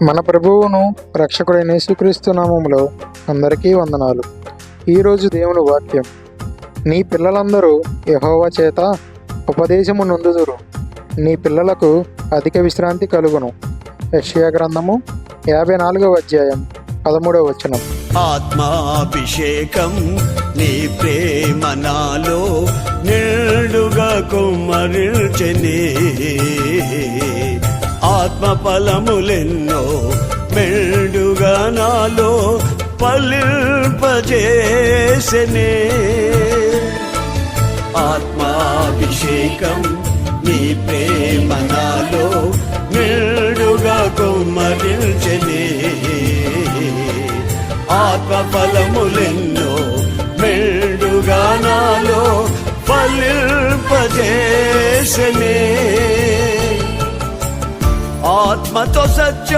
మన ప్రభువును రక్షకుడైన యేసుక్రీస్తు నామములో అందరికీ వందనాలు. ఈరోజు దేవుని వాక్యం, నీ పిల్లలందరూ యెహోవా చేత ఉపదేశము నొందుదురు, నీ పిల్లలకు అధిక విశ్రాంతి కలుగును. యెషయా గ్రంథము 54వ అధ్యాయం 13వ వచనం. ఆత్మాభిషేకం నీ ప్రేమ నాలో నిండుగా కుమ్మరించెనే, ఆత్మ ఫలములెన్నో మెండుగా నాలో ఫలింపజేసెనే. ఆత్మాభిషేకం నీ ప్రేమ నాలో నిండుగా కుమ్మరించెనే, ఆత్మ ఫలములెన్నో మెండుగా నాలో ఫలింపజేసెనే. ఆత్మతో సత్యం